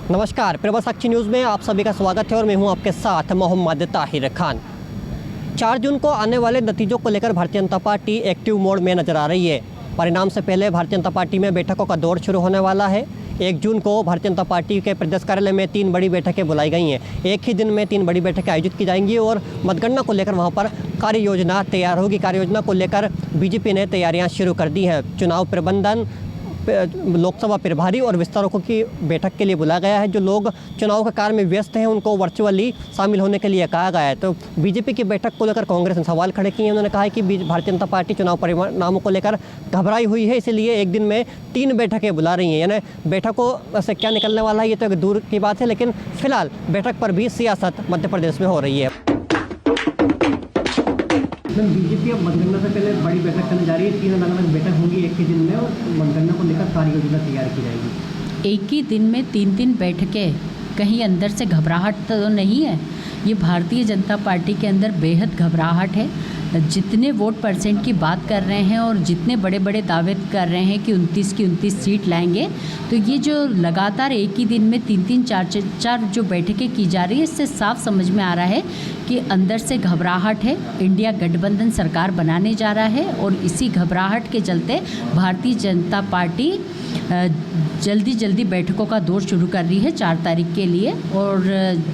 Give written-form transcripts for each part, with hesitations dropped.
नमस्कार, प्रभासाक्षी न्यूज़ में आप सभी का स्वागत है और मैं हूं आपके साथ मोहम्मद ताहिर खान। 4 जून को आने वाले नतीजों को लेकर Bharatiya Janata party active mode में नजर आ रही है। परिणाम से पहले भारतीय जनता पार्टी में बैठकों का दौर शुरू होने वाला है। 1 जून को भारतीय जनता पार्टी के प्रदेश कार्यालय में 3 बड़ी बैठकें बुलाई गई हैं। एक ही दिन में 3 बड़ी बैठकें आयोजित की जाएंगी और मतगणना को लेकर वहां पर कार्य योजना तैयार होगी। कार्य योजना को लेकर बीजेपी ने तैयारियां शुरू कर दी हैं। चुनाव प्रबंधन, लोकसभा प्रभारी और विस्तारकों की बैठक के लिए बुलाया गया है। जो लोग चुनाव के कार्य में व्यस्त हैं उनको वर्चुअली शामिल होने के लिए कहा गया है। तो बीजेपी की बैठक को लेकर कांग्रेस ने सवाल खड़े किए हैं। उन्होंने कहा है कि भारतीय जनता पार्टी चुनाव परिणामों को लेकर घबराई हुई है, इसलिए एक दिन में 3 बैठकें बुला रही हैं। यानी बैठकों से क्या निकलने वाला है ये तो एक दूर की बात है, लेकिन फिलहाल बैठक पर भी सियासत मध्य प्रदेश में हो रही है। बीजेपी अब मतगणना से पहले बड़ी बैठक करने जा रही है। 3 अलग-अलग बैठक होंगी एक ही दिन में और मतगणना को लेकर कार्य योजना तैयार की जाएगी। एक ही दिन में 3 बैठकें, कहीं अंदर से घबराहट तो नहीं है? ये भारतीय जनता पार्टी के अंदर बेहद घबराहट है। जितने वोट परसेंट की बात कर रहे हैं और जितने बड़े बड़े दावे कर रहे हैं कि 29 की 29 सीट लाएंगे, तो ये जो लगातार एक ही दिन में 3-3, 4-4 जो बैठकें की जा रही है, इससे साफ समझ में आ रहा है कि अंदर से घबराहट है। इंडिया गठबंधन सरकार बनाने जा रहा है और इसी घबराहट के चलते भारतीय जनता पार्टी जल्दी बैठकों का दौर शुरू कर रही है 4 तारीख के लिए। और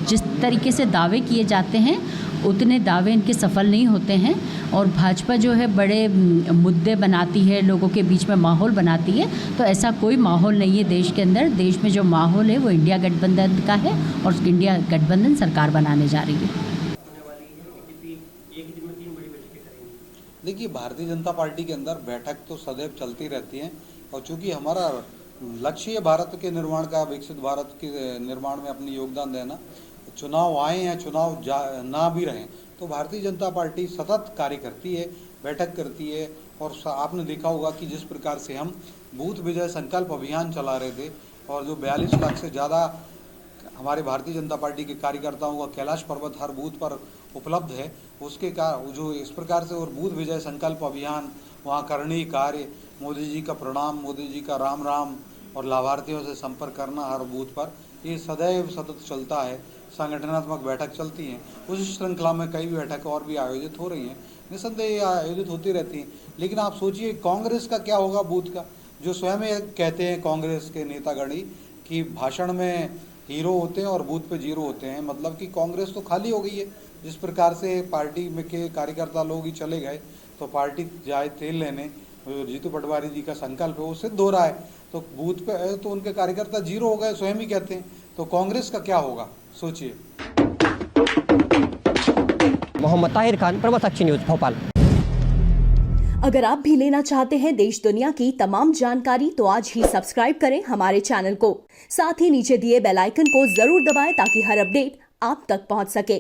जिस तरीके से दावे किए जाते हैं उतने दावे इनके सफल नहीं होते हैं और भाजपा जो है बड़े मुद्दे बनाती है, लोगों के बीच में माहौल बनाती है, तो ऐसा कोई माहौल नहीं है देश के अंदर। देश में जो माहौल है वो इंडिया गठबंधन का है और इंडिया गठबंधन सरकार बनाने जा रही है। देखिए, भारतीय जनता पार्टी के अंदर बैठक तो सदैव चलती रहती हैं और चूंकि हमारा लक्ष्य है भारत के निर्माण का, विकसित भारत के निर्माण में अपनी योगदान देना, चुनाव आए या चुनाव ना भी रहें तो भारतीय जनता पार्टी सतत कार्य करती है, बैठक करती है। और आपने देखा होगा कि जिस प्रकार से हम बूथ विजय संकल्प अभियान चला रहे थे और जो 42 लाख से ज़्यादा हमारे भारतीय जनता पार्टी के कार्यकर्ताओं का कैलाश पर्वत हर बूथ पर उपलब्ध है, उसके जो इस प्रकार से और बूथ विजय संकल्प अभियान, वहाँ करणीय कार्य, मोदी जी का प्रणाम, मोदी जी का राम राम और लाभार्थियों से संपर्क करना हर बूथ पर, ये सदैव सतत चलता है। संगठनात्मक बैठक चलती हैं, उस श्रृंखला में कई बैठक और भी आयोजित हो रही हैं, निस्संदेह आयोजित होती रहती हैं। लेकिन आप सोचिए कांग्रेस का क्या होगा बूथ का, जो स्वयं कहते हैं कांग्रेस के नेतागण ही कि भाषण में हीरो होते हैं और बूथ पे जीरो होते हैं। मतलब कि कांग्रेस तो खाली हो गई है। जिस प्रकार से पार्टी में के कार्यकर्ता लोग ही चले गए तो पार्टी जाए तेल लेने, जीतू पटवारी जी का संकल्प है वो सिद्ध हो रहा है, तो बूथ पे तो उनके कार्यकर्ता जीरो हो गए, स्वयं ही कहते हैं। तो कांग्रेस का क्या होगा सोचिए। मोहम्मद ताहिर खान, प्रभासाक्षी न्यूज़, भोपाल। अगर आप भी लेना चाहते हैं देश दुनिया की तमाम जानकारी तो आज ही सब्सक्राइब करें हमारे चैनल को। साथ ही नीचे दिए बेल आइकन को जरूर दबाएं ताकि हर अपडेट आप तक पहुंच सके।